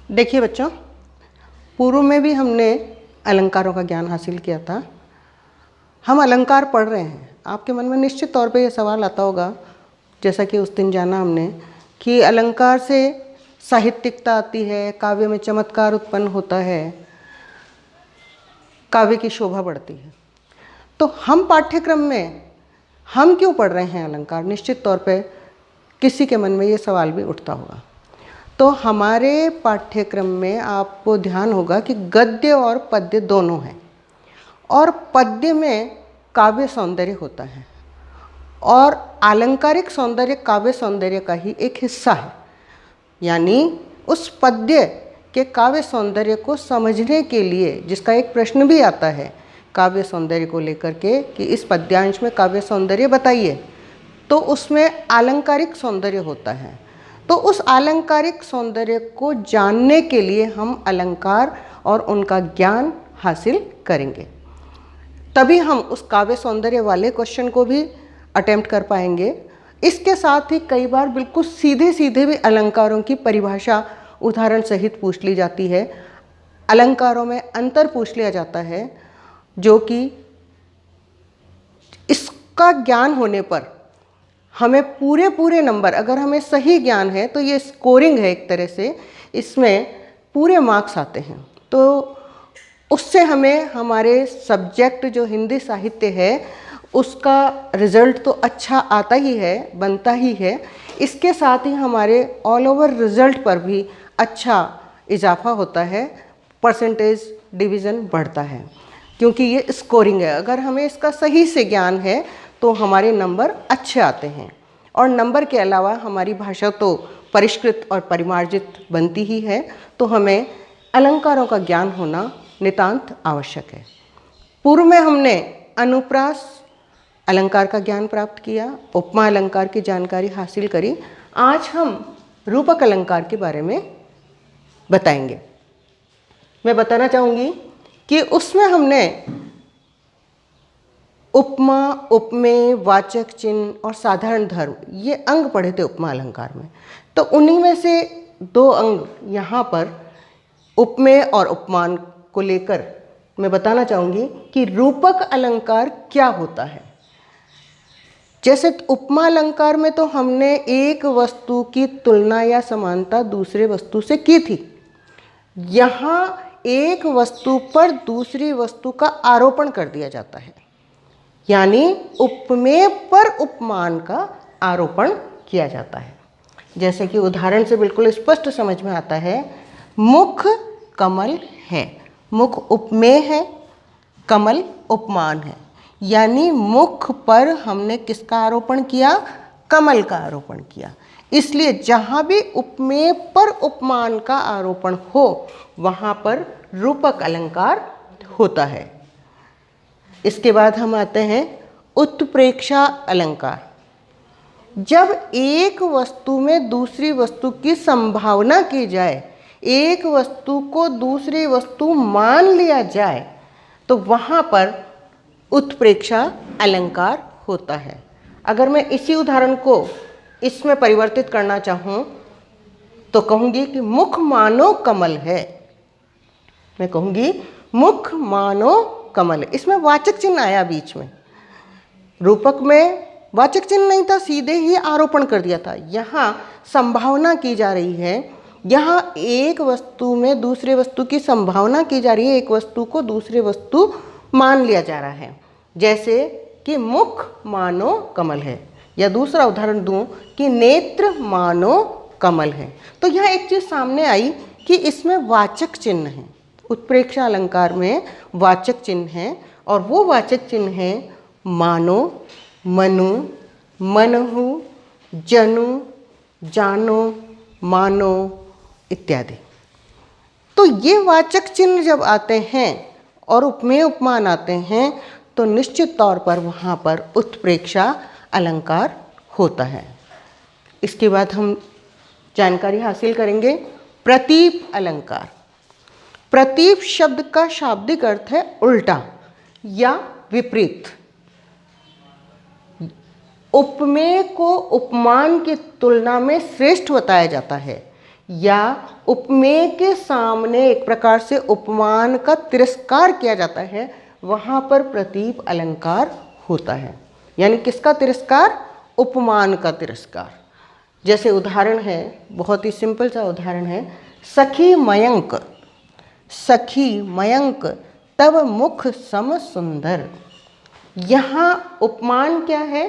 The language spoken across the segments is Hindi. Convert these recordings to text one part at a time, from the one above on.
देखिए बच्चों, पूर्व में भी हमने अलंकारों का ज्ञान हासिल किया था। हम अलंकार पढ़ रहे हैं, आपके मन में निश्चित तौर पे ये सवाल आता होगा, जैसा कि उस दिन जाना हमने, कि अलंकार से साहित्यिकता आती है, काव्य में चमत्कार उत्पन्न होता है, काव्य की शोभा बढ़ती है। तो हम पाठ्यक्रम में हम क्यों पढ़ रहे हैं अलंकार? निश्चित तौर पे किसी के मन में ये सवाल भी उठता होगा। तो हमारे पाठ्यक्रम में आपको ध्यान होगा कि गद्य और पद्य दोनों हैं, और पद्य में काव्य सौंदर्य होता है और आलंकारिक सौंदर्य काव्य सौंदर्य का ही एक हिस्सा है। यानी उस पद्य के काव्य सौंदर्य को समझने के लिए, जिसका एक प्रश्न भी आता है काव्य सौंदर्य को लेकर के कि इस पद्यांश में काव्य सौंदर्य बताइए, तो उसमें आलंकारिक सौंदर्य होता है। तो उस आलंकारिक सौंदर्य को जानने के लिए हम अलंकार और उनका ज्ञान हासिल करेंगे, तभी हम उस काव्य सौंदर्य वाले क्वेश्चन को भी अटेम्प्ट कर पाएंगे। इसके साथ ही कई बार बिल्कुल सीधे सीधे भी अलंकारों की परिभाषा उदाहरण सहित पूछ ली जाती है। अलंकारों में अंतर पूछ लिया जाता है, जो कि इसका ज्ञान होने पर हमें पूरे नंबर, अगर हमें सही ज्ञान है तो ये स्कोरिंग है एक तरह से, इसमें पूरे मार्क्स आते हैं। तो उससे हमें हमारे सब्जेक्ट जो हिंदी साहित्य है उसका रिज़ल्ट तो अच्छा आता ही है, बनता ही है। इसके साथ ही हमारे ऑल ओवर रिज़ल्ट पर भी अच्छा इजाफा होता है, परसेंटेज डिवीज़न बढ़ता है, क्योंकि ये स्कोरिंग है। अगर हमें इसका सही से ज्ञान है तो हमारे नंबर अच्छे आते हैं। और नंबर के अलावा हमारी भाषा तो परिष्कृत और परिमार्जित बनती ही है, तो हमें अलंकारों का ज्ञान होना नितांत आवश्यक है। पूर्व में हमने अनुप्रास अलंकार का ज्ञान प्राप्त किया, उपमा अलंकार की जानकारी हासिल करी। आज हम रूपक अलंकार के बारे में बताएंगे। मैं बताना चाहूँगी कि उसमें हमने उपमा, उपमेय, वाचक चिन्ह और साधारण धर्म, ये अंग पढ़े थे उपमा अलंकार में। तो उन्हीं में से दो अंग यहाँ पर उपमेय और उपमान को लेकर मैं बताना चाहूँगी कि रूपक अलंकार क्या होता है। जैसे उपमा अलंकार में तो हमने एक वस्तु की तुलना या समानता दूसरे वस्तु से की थी। यहाँ एक वस्तु पर दूसरी वस्तु का आरोपण कर दिया जाता है, यानी उपमेय पर उपमान का आरोपण किया जाता है। जैसे कि उदाहरण से बिल्कुल स्पष्ट समझ में आता है, मुख कमल है, मुख उपमेय है, कमल उपमान है। यानी मुख पर हमने किसका आरोपण किया? कमल का आरोपण किया। इसलिए जहाँ भी उपमेय पर उपमान का आरोपण हो वहाँ पर रूपक अलंकार होता है। इसके बाद हम आते हैं उत्प्रेक्षा अलंकार। जब एक वस्तु में दूसरी वस्तु की संभावना की जाए, एक वस्तु को दूसरी वस्तु मान लिया जाए, तो वहाँ पर उत्प्रेक्षा अलंकार होता है। अगर मैं इसी उदाहरण को इसमें परिवर्तित करना चाहूँ तो कहूँगी कि मुख मानो कमल है। मैं कहूँगी मुख मानो कमल है। इसमें वाचक चिन्ह आया बीच में, रूपक में वाचक चिन्ह नहीं था, सीधे ही आरोपण कर दिया था। यहाँ संभावना की जा रही है, यहाँ एक वस्तु में दूसरे वस्तु की संभावना की जा रही है, एक वस्तु को दूसरे वस्तु मान लिया जा रहा है। जैसे कि मुख मानो कमल है, या दूसरा उदाहरण दूं कि नेत्र मानो कमल है। तो यहाँ एक चीज़ सामने आई कि इसमें वाचक चिन्ह है। उत्प्रेक्षा अलंकार में वाचक चिन्ह है, और वो वाचक चिन्ह है मानो, मनु, मनहु, जनु, जानो, मानो इत्यादि। तो ये वाचक चिन्ह जब आते हैं और उपमेय उपमान आते हैं तो निश्चित तौर पर वहाँ पर उत्प्रेक्षा अलंकार होता है। इसके बाद हम जानकारी हासिल करेंगे प्रतीप अलंकार। प्रतीप शब्द का शाब्दिक अर्थ है उल्टा या विपरीत। उपमेय को उपमान की तुलना में श्रेष्ठ बताया जाता है, या उपमेय के सामने एक प्रकार से उपमान का तिरस्कार किया जाता है, वहाँ पर प्रतीप अलंकार होता है। यानी किसका तिरस्कार? उपमान का तिरस्कार। जैसे उदाहरण है, बहुत ही सिंपल सा उदाहरण है, सखी मयंक, सखी मयंक तब मुख सम सुंदर। यहाँ उपमान क्या है?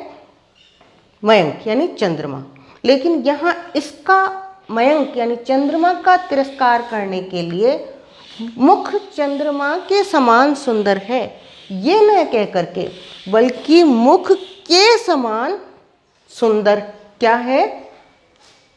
मयंक यानी चंद्रमा, लेकिन यहाँ इसका मयंक यानी चंद्रमा का तिरस्कार करने के लिए मुख चंद्रमा के समान सुंदर है, ये न कह करके बल्कि मुख के समान सुंदर क्या है?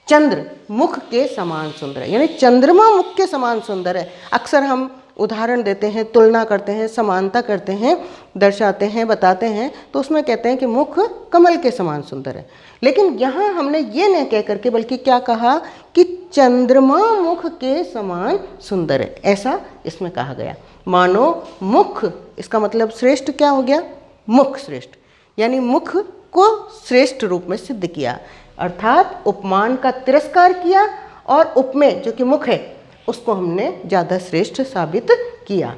चंद्र मुख के समान सुंदर है, यानी चंद्रमा मुख के समान सुंदर है। अक्सर हम उदाहरण देते हैं, तुलना करते हैं, समानता करते हैं, दर्शाते हैं, बताते हैं, तो उसमें कहते हैं कि मुख कमल के समान सुंदर है। लेकिन यहाँ हमने ये नहीं कह करके बल्कि क्या कहा कि चंद्रमा मुख के समान सुंदर है, ऐसा इसमें कहा गया। मानो मुख, इसका मतलब श्रेष्ठ क्या हो गया? मुख श्रेष्ठ, यानी मुख को श्रेष्ठ रूप में सिद्ध किया, अर्थात उपमान का तिरस्कार किया और उपमेय जो कि मुख है उसको हमने ज़्यादा श्रेष्ठ साबित किया।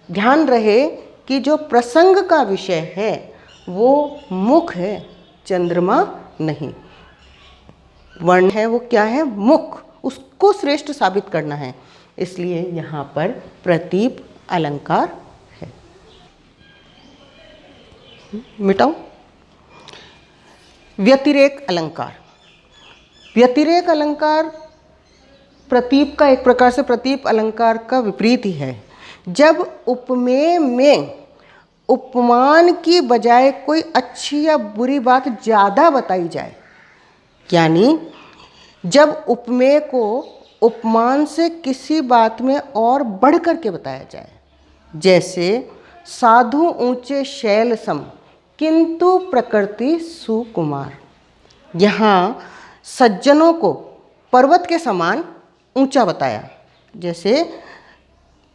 ध्यान रहे कि जो प्रसंग का विषय है वो मुख है, चंद्रमा नहीं। वर्ण है वो क्या है? मुख, उसको श्रेष्ठ साबित करना है, इसलिए यहाँ पर प्रतीप अलंकार है। मिटाऊं? व्यतिरेक अलंकार। व्यतिरेक अलंकार प्रतीप का एक प्रकार से प्रतीप अलंकार का विपरीत ही है। जब उपमेय में उपमान की बजाय कोई अच्छी या बुरी बात ज़्यादा बताई जाए, यानी जब उपमेय को उपमान से किसी बात में और बढ़ कर के बताया जाए, जैसे साधु ऊंचे शैल सम किंतु प्रकृति सुकुमार। यहाँ सज्जनों को पर्वत के समान ऊंचा बताया। जैसे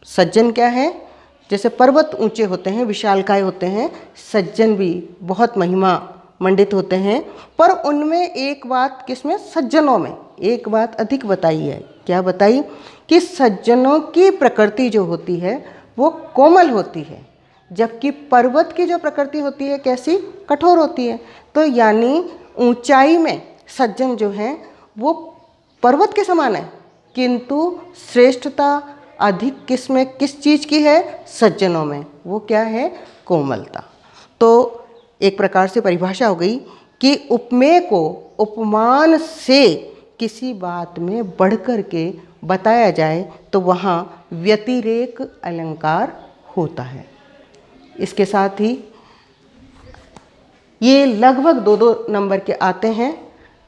सज्जन क्या है? जैसे पर्वत ऊंचे होते हैं, विशालकाय होते हैं, सज्जन भी बहुत महिमा मंडित होते हैं, पर उनमें एक बात, किसमें? सज्जनों में एक बात अधिक बताई है। क्या बताई? कि सज्जनों की प्रकृति जो होती है वो कोमल होती है, जबकि पर्वत की जो प्रकृति होती है कैसी? कठोर होती है। तो यानी ऊंचाई में सज्जन जो हैं वो पर्वत के समान है, किंतु श्रेष्ठता अधिक किस में, किस चीज़ की है? सज्जनों में। वो क्या है? कोमलता। तो एक प्रकार से परिभाषा हो गई कि उपमेय को उपमान से किसी बात में बढ़कर के बताया जाए तो वहाँ व्यतिरेक अलंकार होता है। इसके साथ ही ये लगभग 2-2 नंबर के आते हैं।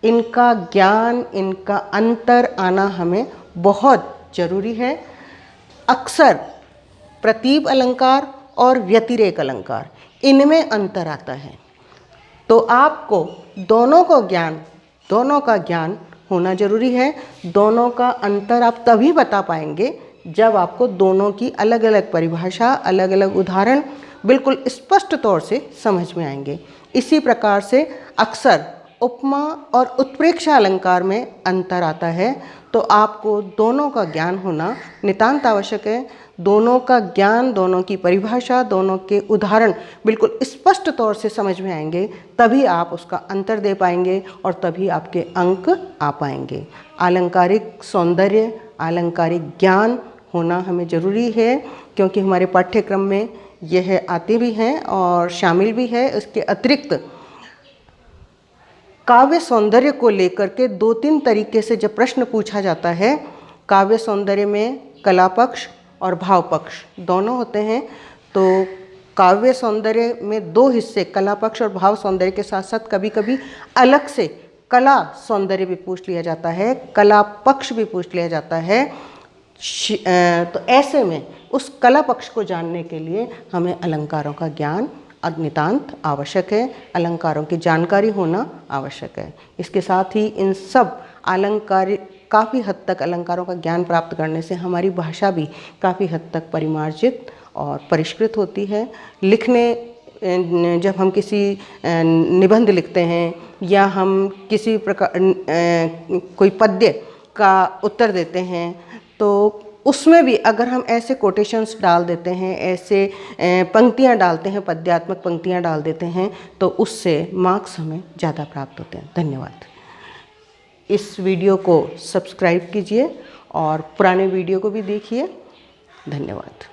इनका ज्ञान, इनका अंतर आना हमें बहुत ज़रूरी है। अक्सर प्रतीप अलंकार और व्यतिरेक अलंकार, इनमें अंतर आता है, तो आपको दोनों का ज्ञान होना जरूरी है। दोनों का अंतर आप तभी बता पाएंगे जब आपको दोनों की अलग अलग परिभाषा, अलग अलग उदाहरण बिल्कुल स्पष्ट तौर से समझ में आएंगे। इसी प्रकार से अक्सर उपमा और उत्प्रेक्षा अलंकार में अंतर आता है, तो आपको दोनों का ज्ञान होना नितांत आवश्यक है। दोनों का ज्ञान, दोनों की परिभाषा, दोनों के उदाहरण बिल्कुल स्पष्ट तौर से समझ में आएंगे, तभी आप उसका अंतर दे पाएंगे और तभी आपके अंक आ पाएंगे। आलंकारिक सौंदर्य, आलंकारिक ज्ञान होना हमें ज़रूरी है, क्योंकि हमारे पाठ्यक्रम में यह आते भी हैं और शामिल भी है। इसके अतिरिक्त काव्य सौंदर्य को लेकर के 2-3 तरीके से जब प्रश्न पूछा जाता है, काव्य सौंदर्य में कला पक्ष और भाव पक्ष दोनों होते हैं। तो काव्य सौंदर्य में 2 हिस्से, कला पक्ष और भाव सौंदर्य के साथ साथ कभी कभी अलग से कला सौंदर्य भी पूछ लिया जाता है, कला पक्ष भी पूछ लिया जाता है। तो ऐसे में उस कला पक्ष को जानने के लिए हमें अलंकारों का ज्ञान नितांत आवश्यक है, अलंकारों की जानकारी होना आवश्यक है। इसके साथ ही इन सब अलंकार, काफ़ी हद तक अलंकारों का ज्ञान प्राप्त करने से हमारी भाषा भी काफ़ी हद तक परिमार्जित और परिष्कृत होती है। लिखने, जब हम किसी निबंध लिखते हैं या हम किसी प्रकार कोई पद्य का उत्तर देते हैं तो उसमें भी अगर हम ऐसे कोटेशंस डाल देते हैं, ऐसे पंक्तियां डालते हैं, पद्यात्मक पंक्तियां डाल देते हैं, तो उससे मार्क्स हमें ज़्यादा प्राप्त होते हैं। धन्यवाद। इस वीडियो को सब्सक्राइब कीजिए और पुराने वीडियो को भी देखिए। धन्यवाद।